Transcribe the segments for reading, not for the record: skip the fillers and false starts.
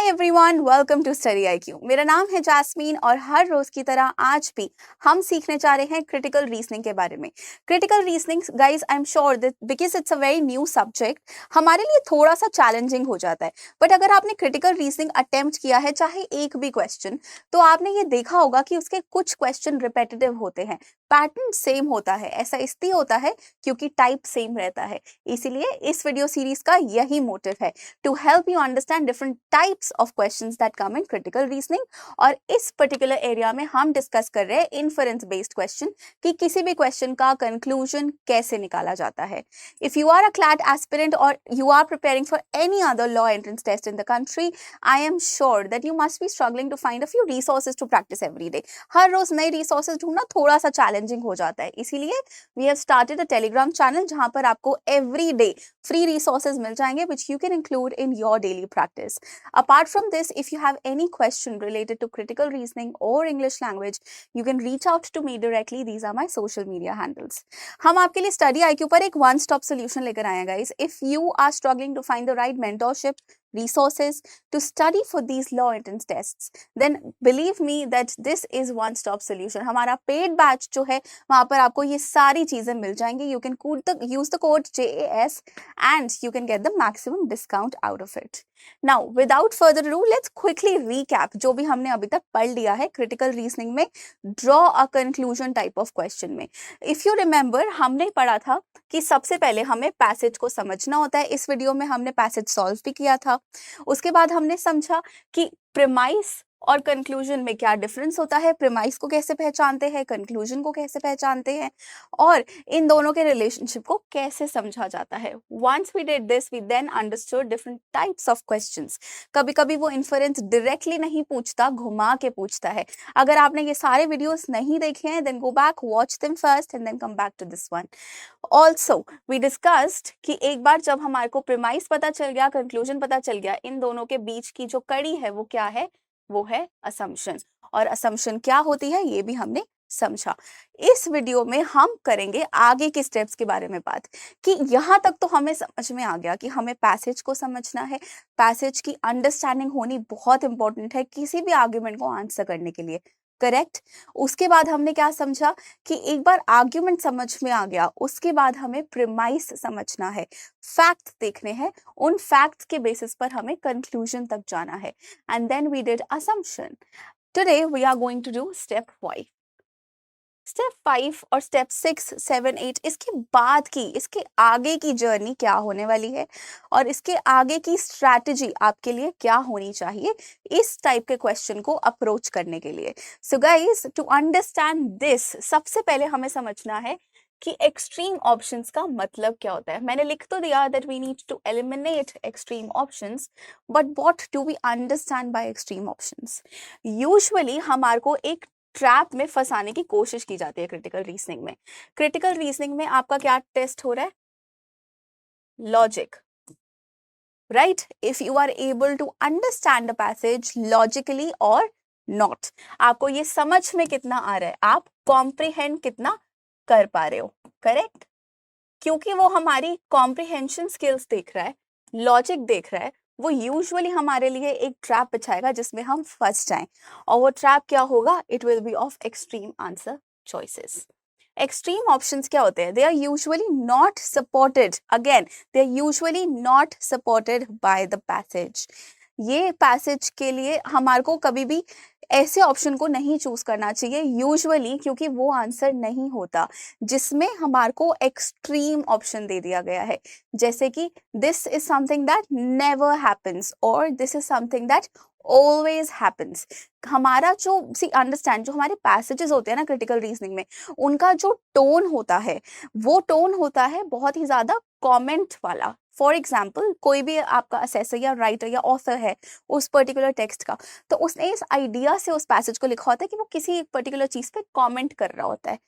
Hi everyone, welcome to Study IQ. मेरा नाम है जैस्मीन और हर रोज की तरह आज भी हम सीखने जा रहे हैं क्रिटिकल रीजनिंग के बारे में। Critical reasoning guys, I am sure that because it's a very new subject, हमारे लिए थोड़ा सा चैलेंजिंग हो जाता है। बट अगर आपने क्रिटिकल रीजनिंग अटेम्प्ट किया है, चाहे एक भी क्वेश्चन, तो आपने ये देखा होगा कि उसके कुछ क्वेश्चन रिपीटेटिव होते हैं, पैटर्न सेम होता है। ऐसा इसलिए होता है क्योंकि टाइप सेम रहता है। इसीलिए इस वीडियो सीरीज का यही मोटिव है, to help you understand different types of questions that come in critical reasoning. और इस पर्टिकुलर एरिया में हम डिस्कस कर रहे हैं इन्फरेंस बेस्ड क्वेश्चन, कि किसी भी क्वेश्चन का कंक्लूजन कैसे निकाला जाता है। If you are a CLAT aspirant और you are preparing for any other law entrance test in the country, I am sure that you must be struggling to find a few resources to practice every day. हर रोज नए resources ढूंढना थोड़ा सा challenging हो जाता है। इसीलिए we have started a Telegram channel जहां पर आपको एवरी डे free resources मिल जाएंगे which you can include in your daily practice. Apart from this, if you have any question related to critical reasoning or English language, you can reach out to me directly. These are my social media handles. हम आपके लिए study IQ पर एक one stop solution लेकर आए हैं guys. If you are struggling to find the right mentorship resources to study for these law entrance tests, then believe me that this is one stop solution. हमारा paid batch जो है वहां पर आपको ये सारी चीजें मिल जाएंगी. You can use the code JAS and you can get the maximum discount out of it. Now without further ado, let's quickly recap जो भी हमने अभी तक पढ़ लिया है क्रिटिकल रीजनिंग में draw a conclusion type of question में. If you remember, हमने पढ़ा था कि सबसे पहले हमें पैसेज को समझना होता है. इस वीडियो में हमने पैसेज सॉल्व भी किया था. उसके बाद हमने समझा कि प्रीमाइस और कंक्लूजन में क्या डिफरेंस होता है, प्रीमाइस को कैसे पहचानते हैं, कंक्लूजन को कैसे पहचानते हैं, और इन दोनों के रिलेशनशिप को कैसे समझा जाता है. Once we did this, we then understood different types of questions. कभी कभी वो इन्फरेंस डायरेक्टली नहीं पूछता, घुमा के पूछता है. अगर आपने ये सारे वीडियोस नहीं देखे हैं, then go back, watch them first and then come back to this one. Also we discussed कि एक बार जब हमारे को प्रीमाइस पता चल गया, कंक्लूजन पता चल गया, इन दोनों के बीच की जो कड़ी है वो क्या है, वो है असम्पशन. और असम्पशन क्या होती है ये भी हमने समझा. इस वीडियो में हम करेंगे आगे के स्टेप्स के बारे में बात, कि यहाँ तक तो हमें समझ में आ गया कि हमें पैसेज को समझना है. पैसेज की अंडरस्टैंडिंग होनी बहुत इंपॉर्टेंट है किसी भी आर्ग्यूमेंट को आंसर करने के लिए. करेक्ट. उसके बाद हमने क्या समझा कि एक बार आर्ग्यूमेंट समझ में आ गया, उसके बाद हमें प्रीमाइस समझना है, फैक्ट देखने हैं, उन फैक्ट्स के बेसिस पर हमें कंक्लूजन तक जाना है. And then we did assumption. Today we are going to do step 5. Step 5 और स्टेप 6, 7, 8, इसके बाद की, इसके आगे की जर्नी क्या होने वाली है और इसके आगे की स्ट्रैटेजी आपके लिए क्या होनी चाहिए इस टाइप के क्वेश्चन को अप्रोच करने के लिए. So guys, to understand this, सबसे पहले हमें समझना है कि एक्सट्रीम ऑप्शंस का मतलब क्या होता है. मैंने लिख तो दिया that we need to eliminate extreme options, but what do we understand by extreme options. Usually हमारे को एक ट्रैप में फंसाने की कोशिश की जाती है क्रिटिकल रीजनिंग में. क्रिटिकल रीजनिंग में आपका क्या टेस्ट हो रहा है, logic, right. If you are able to understand the passage logically और नॉट, आपको ये समझ में कितना आ रहा है, आप कॉम्प्रिहेंड कितना कर पा रहे हो. करेक्ट. क्योंकि वो हमारी कॉम्प्रिहेंशन स्किल्स देख रहा है, लॉजिक देख रहा है, वो यूजुअली हमारे लिए एक ट्रैप बिछाएगा जिसमें हम फंस जाएं. और वो ट्रैप क्या होगा, it will be of extreme answer choices. Extreme options क्या होते हैं, they are usually not supported, again they are usually not supported by the passage. ये पैसेज के लिए हमारे को कभी भी ऐसे ऑप्शन को नहीं चूज करना चाहिए यूजुअली, क्योंकि वो आंसर नहीं होता जिसमें हमारे को एक्सट्रीम ऑप्शन दे दिया गया है. जैसे कि this is something that never happens और this is something that always happens. हमारा जो अंडरस्टैंड, जो हमारे पैसेजेस होते हैं ना क्रिटिकल रीजनिंग में, उनका जो टोन होता है, वो टोन होता है बहुत ही ज्यादा कमेंट वाला. फॉर एग्जाम्पल, कोई भी आपका असेसर या राइटर या ऑथर है उस पर्टिकुलर टेक्स्ट का, तो उसने इस आइडिया से उस पैसेज को लिखा होता है कि वो किसी एक पर्टिकुलर चीज पे कमेंट कर रहा होता है.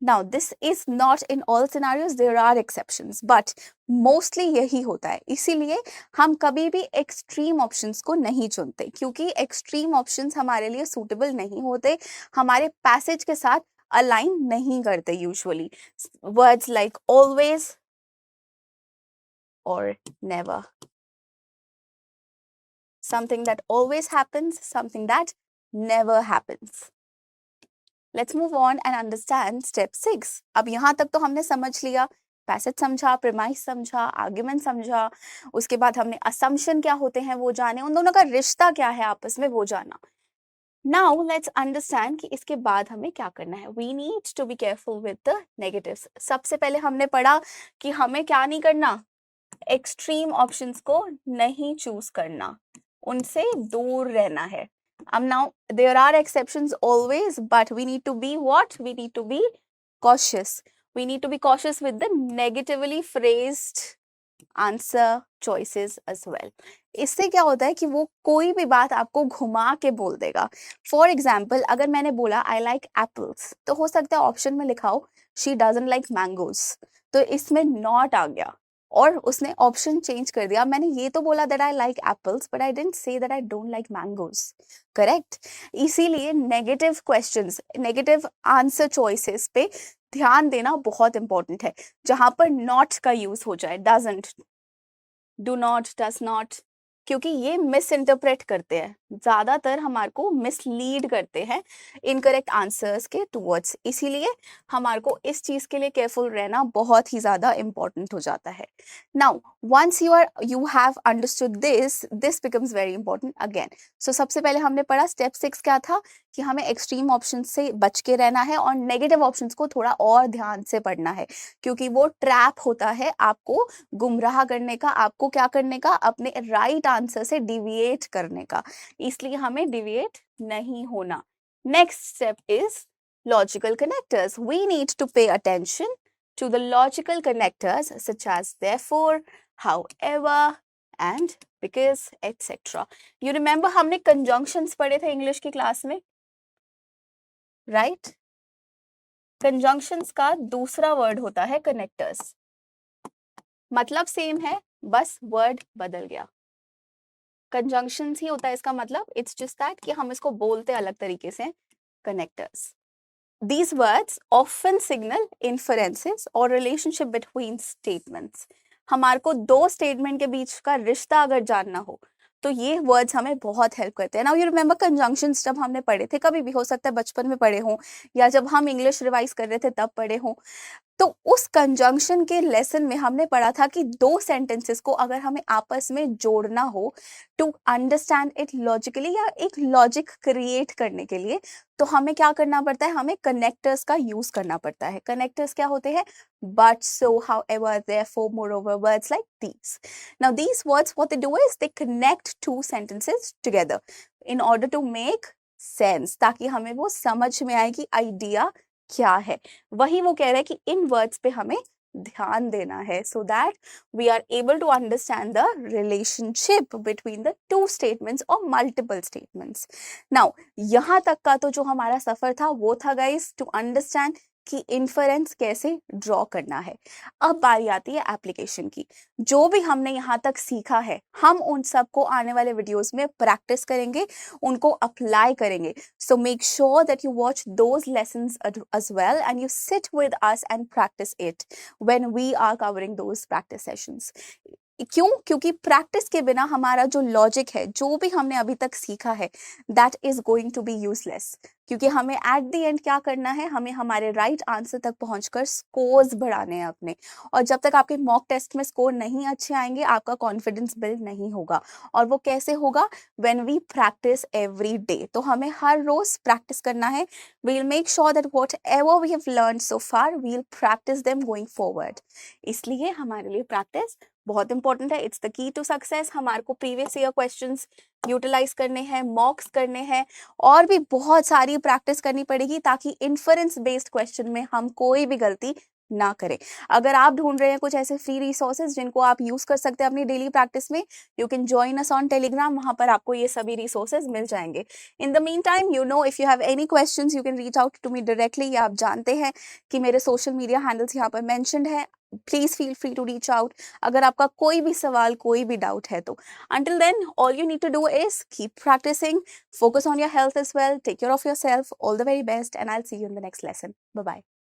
Now this is not in all scenarios, there are exceptions, but mostly यही होता है. इसीलिए हम कभी भी एक्सट्रीम ऑप्शंस को नहीं चुनते, क्योंकि एक्सट्रीम ऑप्शंस हमारे लिए सूटेबल नहीं होते, हमारे पैसेज के साथ अलाइन नहीं करते. यूजुअली वर्ड्स लाइक ऑलवेज और never. something that always happens, something that never happens. Let's move on and understand step 6. अब यहाँ तक तो हमने समझ लिया, पैसेज समझा, प्रीमाइस समझा, आर्ग्यूमेंट समझा, उसके बाद हमने असम्पशन क्या होते हैं वो जाने, उन दोनों का रिश्ता क्या है आपस में वो जाना. नाउ लेट्स अंडरस्टैंड कि इसके बाद हमें क्या करना है. We need to be careful with the negatives. सबसे पहले हमने पढ़ा कि हमें क्या नहीं करना, एक्सट्रीम ऑप्शंस को नहीं चूज करना, उनसे दूर रहना है. Now there are exceptions always, but we need to be what? We need to be cautious. We need to be cautious with the negatively phrased answer choices as well. इससे क्या होता है कि वो कोई भी बात आपको घुमा के बोल देगा. फॉर एग्जाम्पल, अगर मैंने बोला आई लाइक एप्पल्स, तो हो सकता है ऑप्शन में लिखा हो शी डजंट लाइक मैंगोज, तो इसमें नॉट आ गया और उसने ऑप्शन चेंज कर दिया. मैंने ये तो बोला that I like apples, but I didn't say that I don't like mangoes. Correct. इसीलिए negative questions, negative answer choices पे ध्यान देना बहुत इंपॉर्टेंट है, जहां पर नॉट का यूज हो जाए, doesn't, do not, does not, क्योंकि ये मिस इंटरप्रेट करते हैं, ज्यादातर हमारे को मिसलीड करते हैं इनकरेक्ट आंसर्स के टुवर्ड्स. इसीलिए हमारे को इस चीज के लिए केयरफुल रहना बहुत ही ज्यादा इंपॉर्टेंट हो जाता है. Now once you have understood this becomes very important again. So सबसे पहले हमने पढ़ा स्टेप 6 क्या था, कि हमें एक्सट्रीम ऑप्शन से बच के रहना है और नेगेटिव ऑप्शंस को थोड़ा और ध्यान से पढ़ना है, क्योंकि वो ट्रैप होता है आपको गुमराह करने का, आपको क्या करने का, अपने राइट आंसर से डिविएट करने का. इसलिए हमें डिविएट नहीं होना. Next step is logical connectors. We need to pay attention to the logical connectors such as therefore, however and because etcetera. You remember हमने कंजंक्शंस पढ़े थे इंग्लिश की क्लास में, राइट? कंजंक्शंस का दूसरा वर्ड होता है कनेक्टर्स. मतलब सेम है, बस वर्ड बदल गया. कंजंक्शंस ही होता है इसका मतलब, इट्स जस्ट दैट कि हम इसको बोलते अलग तरीके से, connectors. These words often signal inferences or relationship between statements. हमारे को दो स्टेटमेंट के बीच का रिश्ता अगर जानना हो तो ये वर्ड्स हमें बहुत हेल्प करते हैं. नाउ यू रिमेंबर कंजंक्शंस जब हमने पढ़े थे, कभी भी हो सकता है बचपन में पढ़े हों या जब हम इंग्लिश रिवाइज कर रहे थे तब पढ़े हों, तो उस कंजंक्शन के लेसन में हमने पढ़ा था कि दो सेंटेंसेस को अगर हमें आपस में जोड़ना हो टू अंडरस्टैंड इट लॉजिकली, या एक लॉजिक क्रिएट करने के लिए, तो हमें क्या करना पड़ता है, हमें कनेक्टर्स का यूज करना पड़ता है. कनेक्टर्स क्या होते हैं, but, so, however, therefore, moreover, words like these. Now these words what they do is they connect two sentences together in order to make sense, ताकि हमें वो समझ में आए कि आइडिया क्या है. वही वो कह रहे हैं कि इन वर्ड्स पे हमें ध्यान देना है, so that we are able to understand the relationship between the two statements और मल्टीपल स्टेटमेंट्स. नाउ यहाँ तक का तो जो हमारा सफर था वो था गाइस टू अंडरस्टैंड कि इन्फरेंस कैसे ड्रॉ करना है. अब बारी आती है एप्लीकेशन की. जो भी हमने यहाँ तक सीखा है हम उन सबको आने वाले वीडियोस में प्रैक्टिस करेंगे, उनको अप्लाई करेंगे. So make sure that you watch those lessons as well and you sit with us and practice it when we are covering those practice sessions. क्यों? क्योंकि प्रैक्टिस के बिना हमारा जो लॉजिक है, जो भी हमने अभी तक सीखा है, that is going to be useless. क्योंकि हमें एट द एंड क्या करना है, हमें हमारे राइट आंसर तक पहुंचकर स्कोर्स बढ़ाने हैं अपने. और जब तक आपके मॉक टेस्ट में स्कोर नहीं अच्छे आएंगे, आपका कॉन्फिडेंस बिल्ड नहीं होगा. और वो कैसे होगा, when we practice every day. तो हमें हर रोज प्रैक्टिस करना है. We will make sure that whatever we have learn so far we will practice them going forward. इसलिए हमारे लिए प्रैक्टिस बहुत इंपॉर्टेंट है. It's the key to success. हमारे को प्रीवियस ईयर क्वेश्चंस यूटिलाइज करने हैं, मॉक्स करने हैं, और भी बहुत सारी प्रैक्टिस करनी पड़ेगी ताकि इन्फरेंस बेस्ड क्वेश्चन में हम कोई भी गलती ना करें. अगर आप ढूंढ रहे हैं कुछ ऐसे फ्री रिसोर्सेज जिनको आप यूज कर सकते हैं अपनी डेली प्रैक्टिस में, you can join us on Telegram. वहां पर आपको ये सभी रिसोर्सेज मिल जाएंगे. In the meantime, you know, if you have any questions you can reach out to me directly. या आप जानते हैं कि मेरे सोशल मीडिया हैंडल्स यहाँ पर मेंशन्ड है. Please feel free to reach out अगर आपका कोई भी सवाल, कोई भी डाउट है तो. Until then, all you need to do is keep practicing, focus on your health as well, take care of yourself. All the very best, and I'll see you in the next lesson. Bye bye.